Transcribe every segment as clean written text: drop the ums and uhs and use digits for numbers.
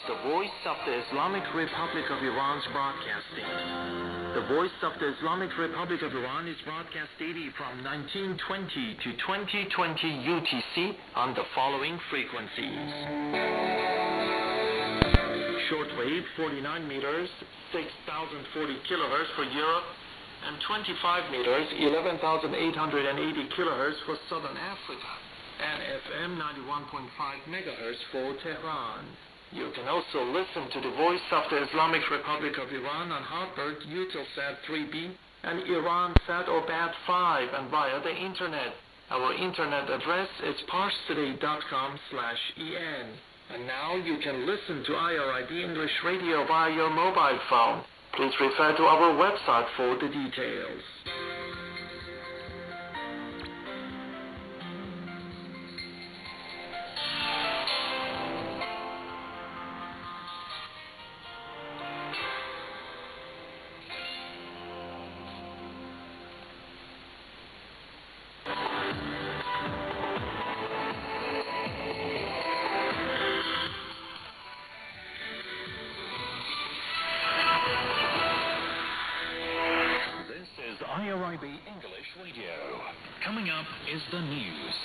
the Voice of the Islamic Republic of Iran's broadcasting. The Voice of the Islamic Republic of Iran is broadcast daily from 1920 to 2020 UTC on the following frequencies. Shortwave 49 meters, 6,040 kilohertz for Europe, and 25 meters, 11,880 kilohertz for Southern Africa, and FM 91.5 megahertz for Tehran. You can also listen to the Voice of the Islamic Republic of Iran on Hotbird, Eutelsat 3B, and Iransat or BAT5, and via the internet. Our internet address is parstoday.com/en. And now you can listen to IRIB English Radio via your mobile phone. Please refer to our website for the details. IRIB English Radio. Coming up is the news.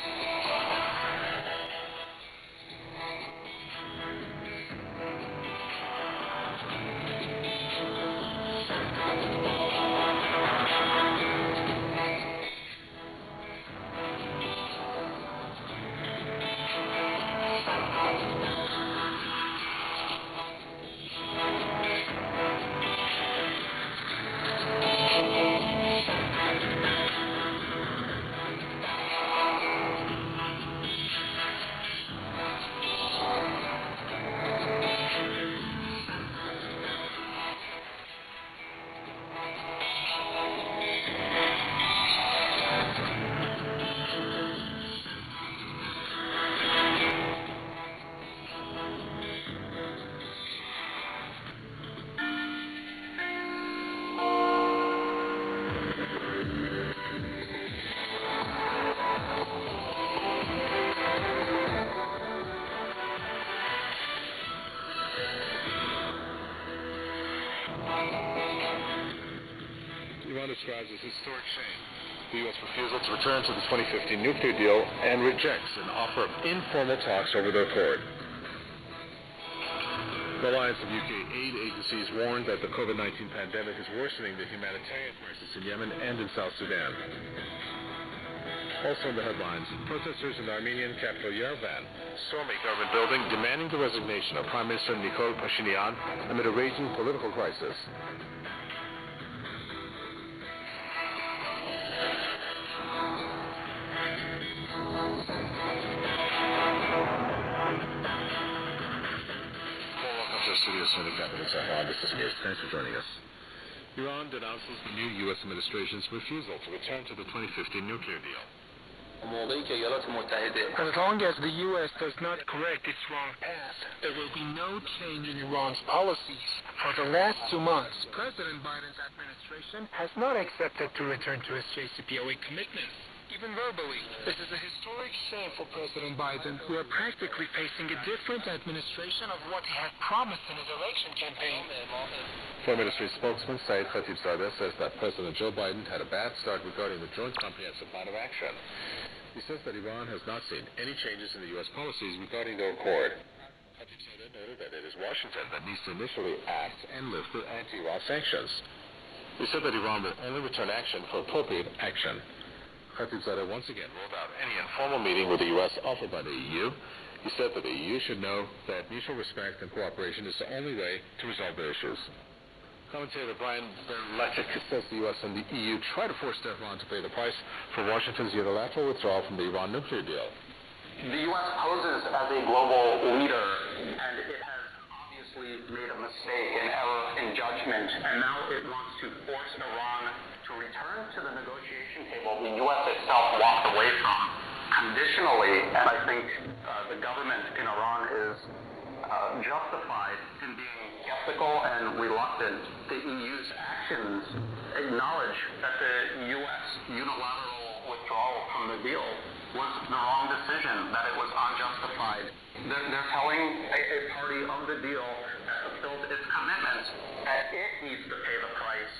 Iran describes as historic shame the U.S. refusal to return to the 2015 nuclear deal and rejects an offer of informal talks over the accord. The Alliance of UK aid agencies warned that the COVID-19 pandemic is worsening the humanitarian crisis in Yemen and in South Sudan. Also in the headlines, protesters in the Armenian capital Yerevan storm a government building demanding the resignation of Prime Minister Nikol Pashinyan amid a raging political crisis. Studios in the capital Tehran. This is Mirz. Thanks for joining us. Iran denounces the new U.S. administration's refusal to return to the 2015 nuclear deal. As long as the U.S. does not correct its wrong path, there will be no change in Iran's policies. For the last 2 months, President Biden's administration has not accepted to return to its JCPOA commitments, even verbally. This is a historic shame for President Biden. We are practically facing a different administration of what he had promised in his election campaign. Foreign Ministry spokesman Saeed Khatibzadeh says that President Joe Biden had a bad start regarding the Joint Comprehensive Plan of Action. He says that Iran has not seen any changes in the U.S. policies regarding the accord. Khatibzadeh noted that it is Washington that needs to initially act and lift the anti-Iran sanctions. He said that Iran will only return action for appropriate action. Khatibzadeh once again ruled out any informal meeting with the U.S. offered by the EU. He said that the EU should know that mutual respect and cooperation is the only way to resolve the issues. Commentator Brian Berletic says the U.S. and the EU try to force Tehran to pay the price for Washington's unilateral withdrawal from the Iran nuclear deal. The U.S. poses as a global leader, and it has obviously made a mistake, an error in judgment, and now it wants to force Iran to return to the negotiation table the U.S. itself walked away from conditionally, and I think the government in Iran is justified in being skeptical and reluctant. The EU's actions acknowledge that the U.S. unilateral withdrawal from the deal was the wrong decision, that it was unjustified. They're telling a party of the deal that fulfilled its commitment that it needs to pay the price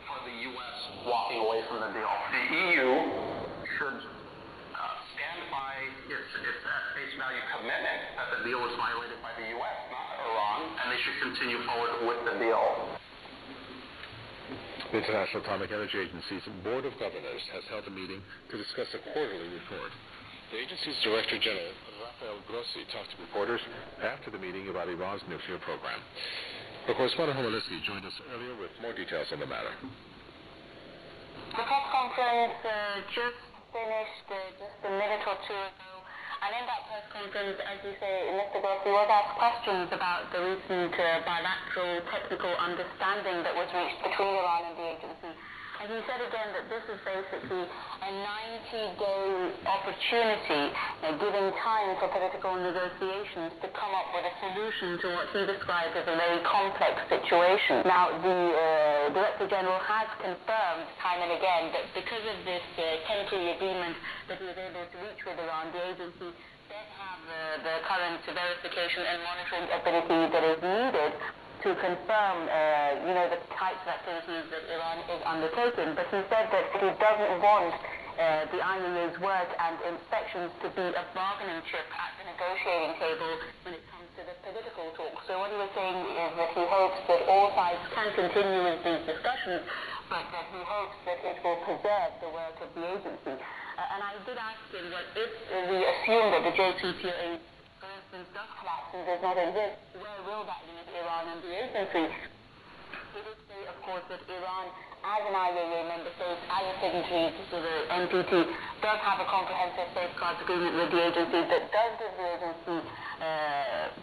for the U.S. walking away from the deal. The EU should stand by its at face value commitment that the deal was violated by the U.S., not Iran, and they should continue forward with the deal. The International Atomic Energy Agency's Board of Governors has held a meeting to discuss a quarterly report. The agency's Director General, Rafael Grossi, talked to reporters after the meeting about Iran's nuclear program. Our correspondent Homolinsky joined us earlier with more details on the matter. The press conference just finished just a minute or two ago. And in that press conference, as you say, Mr. Grossi was asked questions about the recent bilateral technical understanding that was reached between Iran and the agency. And he said again that this is basically a 90-day opportunity, giving time for political negotiations to come up with a solution to what he described as a very complex situation. Now, the Director General has confirmed time and again that because of this temporary agreement that he was able to reach with Iran, the agency does have the current verification and monitoring ability that is needed to confirm, the types of activities that Iran is undertaking. But he said that he doesn't want the IAEA's work and inspections to be a bargaining chip at the negotiating table when it comes to the political talks. So what he was saying is that he hopes that all sides can continue with these discussions, but that he hopes that it will preserve the work of the agency. And I did ask him that if we assume that the JCPOA, for instance, does collapse and does not exist, where will that leave Iran and the agency? He did say, of course, that Iran, as an IAEA member state, as a signatory to the NPT, does have a comprehensive safeguards agreement with the agency that does give the agency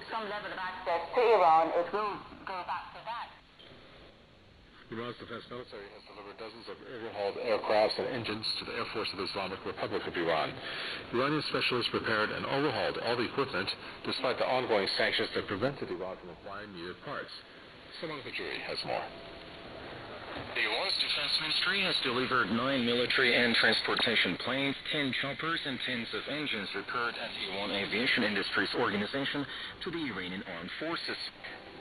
some level of access to Iran. It will go back to that. Iran's defense military has delivered dozens of overhauled aircrafts and engines to the Air Force of the Islamic Republic of Iran. Iranian specialists prepared and overhauled all the equipment despite the ongoing sanctions that prevented Iran from acquiring needed parts. Salman Fajuri has more. Iran's defense ministry has delivered 9 military and transportation planes, 10 choppers, and tens of engines repaired at Iran Aviation Industries Organization to the Iranian Armed Forces.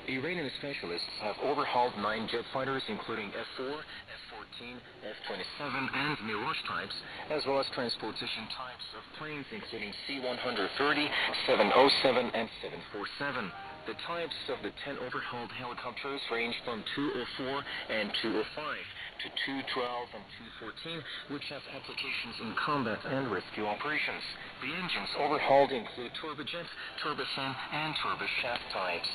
Iranian specialists have overhauled 9 jet fighters, including F-4, F-14, F-27, and Mirage types, as well as transportation types of planes, including C-130, 707, and 747. The types of the 10 overhauled helicopters range from 204 and 205 to 212 and 214, which have applications in combat and rescue operations. The engines overhauled include turbojets, turbofan, and turboshaft types.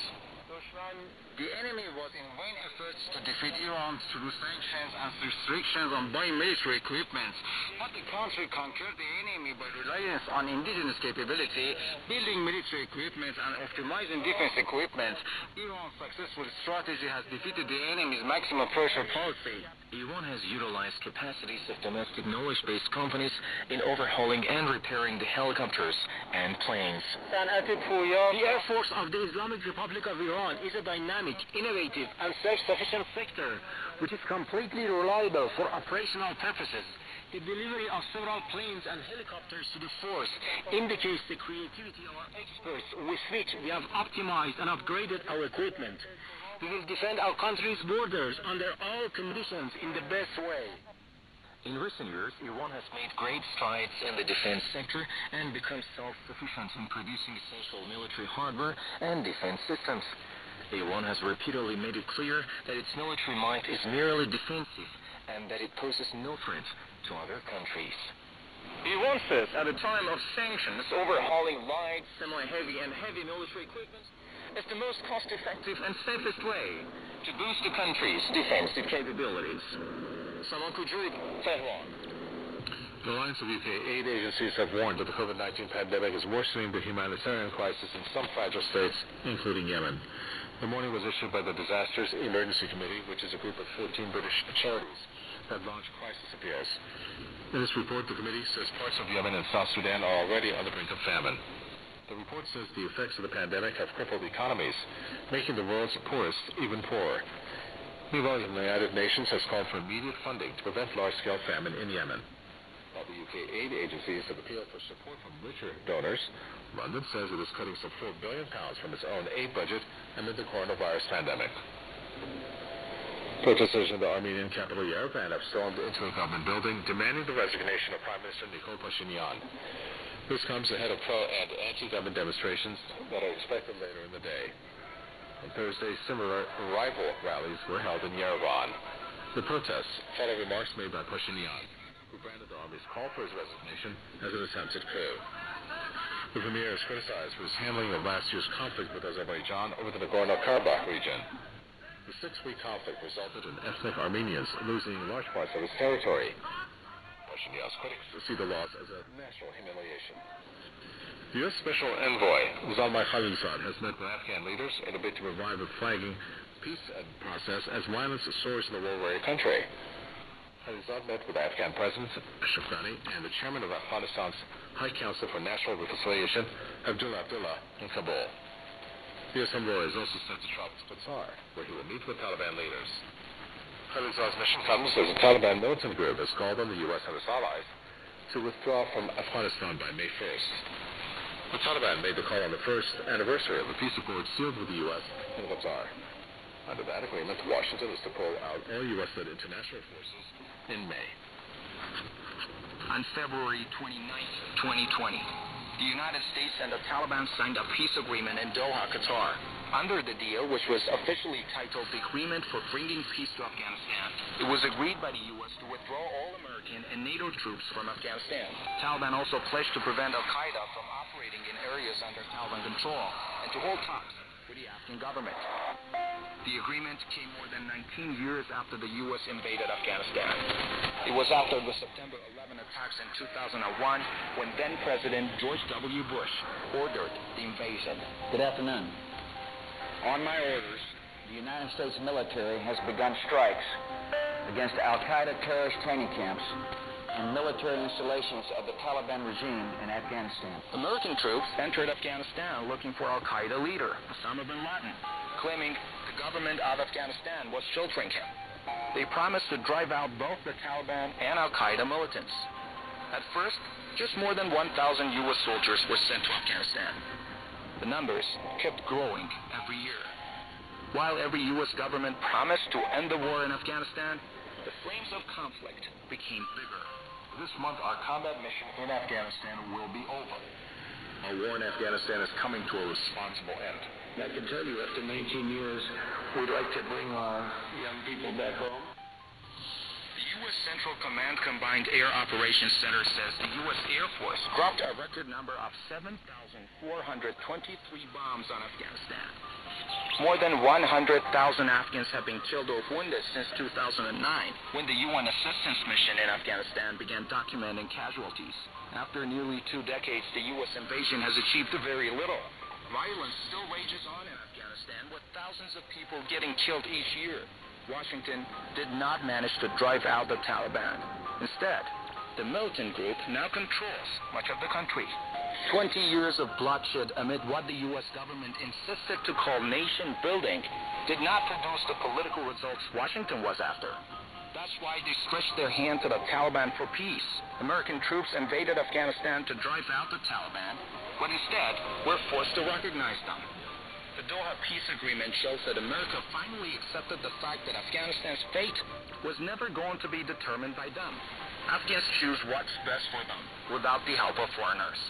The enemy was in vain efforts to defeat Iran through sanctions and restrictions on buying military equipment. But the country conquered the enemy by reliance on indigenous capability, building military equipment and optimizing defense equipment. Iran's successful strategy has defeated the enemy's maximum pressure policy. Iran has utilized capacities of domestic knowledge-based companies in overhauling and repairing the helicopters and planes. The Air Force of the Islamic Republic of Iran is a dynamic, innovative, and self-sufficient sector which is completely reliable for operational purposes. The delivery of several planes and helicopters to the force indicates the creativity of our experts with which we have optimized and upgraded our equipment. We will defend our country's borders under all conditions in the best way. In recent years, Iran has made great strides in the defense sector and become self-sufficient in producing essential military hardware and defense systems. Iran has repeatedly made it clear that its military might is merely defensive and that it poses no threat to other countries. Iran says at a time of sanctions, overhauling light, semi-heavy, and heavy military equipment is the most cost-effective and safest way to boost the country's defensive capabilities. Salman Fajuri, Tehran. The Alliance of UK aid agencies have warned that the COVID-19 pandemic is worsening the humanitarian crisis in some fragile states, including Yemen. The warning was issued by the Disasters Emergency Committee, which is a group of 14 British charities that launch crisis appeals. In this report, the committee says parts of Yemen and South Sudan are already on the brink of famine. The report says the effects of the pandemic have crippled economies, making the world's poorest even poorer. Meanwhile, the United Nations has called for immediate funding to prevent large-scale famine in Yemen. While the UK aid agencies have appealed for support from richer donors, London says it is cutting some £4 billion from its own aid budget amid the coronavirus pandemic. Protesters in the Armenian capital Yerevan have stormed into a government building demanding the resignation of Prime Minister Nikol Pashinyan. This comes ahead of pro- and anti-government demonstrations that are expected later in the day. On Thursday, similar rival rallies were held in Yerevan. The protests follow remarks made by Pashinyan, who branded the army's call for his resignation as an attempted coup. The premier is criticized for his handling of last year's conflict with Azerbaijan over the Nagorno-Karabakh region. The 6-week conflict resulted in ethnic Armenians losing large parts of its territory. Pashinyan's critics see the loss as a national humiliation. The U.S. Special Envoy, Zalmay Khalilzad, has met with Afghan leaders in a bid to revive a flagging peace process as violence soars in the war-weary country. Khalilzad met with Afghan President Ashraf Ghani and the chairman of Afghanistan's High Council for National Reconciliation, Abdullah Abdullah, in Kabul. The U.S. envoy is also set to travel to Qatar, where he will meet with Taliban leaders. Khalilzad's mission comes as a Taliban militant group has called on the U.S. and its allies to withdraw from Afghanistan by May 1st. The Taliban made the call on the first anniversary of the peace accord sealed with the U.S. and Qatar. Under that agreement, Washington is to pull out all U.S.-led international forces in May. On February 29, 2020, the United States and the Taliban signed a peace agreement in Doha, Qatar. Under the deal, which was officially titled the Agreement for Bringing Peace to Afghanistan, it was agreed by the U.S. to withdraw all American and NATO troops from Afghanistan. Taliban also pledged to prevent al-Qaeda from operating in areas under Taliban control and to hold talks with the Afghan government. The agreement came more than 19 years after the U.S. invaded Afghanistan. It was after the September 11 attacks in 2001 when then-President George W. Bush ordered the invasion. Good afternoon. On my orders, the United States military has begun strikes against al-Qaeda terrorist training camps and military installations of the Taliban regime in Afghanistan. American troops entered Afghanistan looking for al-Qaeda leader Osama bin Laden, claiming the government of Afghanistan was sheltering him. They promised to drive out both the Taliban and al-Qaeda militants. At first, just more than 1,000 U.S. soldiers were sent to Afghanistan. The numbers kept growing every year. While every U.S. government promised to end the war in Afghanistan, the flames of conflict became bigger. This month, our combat mission in Afghanistan will be over. Our war in Afghanistan is coming to a responsible end. I can tell you, after 19 years, we'd like to bring our young people back home. The U.S. Central Command Combined Air Operations Center says the U.S. Air Force dropped a record number of 7,423 bombs on Afghanistan. More than 100,000 Afghans have been killed or wounded since 2009, when the UN assistance mission in Afghanistan began documenting casualties. After nearly 2 decades, the U.S. invasion has achieved very little. Violence still rages on in Afghanistan, with thousands of people getting killed each year. Washington did not manage to drive out the Taliban. Instead, the militant group now controls much of the country. 20 years of bloodshed amid what the U.S. government insisted to call nation building did not produce the political results Washington was after. That's why they stretched their hand to the Taliban for peace. American troops invaded Afghanistan to drive out the Taliban, but instead were forced to recognize them. The Doha Peace Agreement shows that America finally accepted the fact that Afghanistan's fate was never going to be determined by them. Afghans choose what's best for them, without the help of foreigners.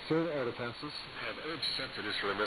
Certain air defenses have intercepted Israeli missiles.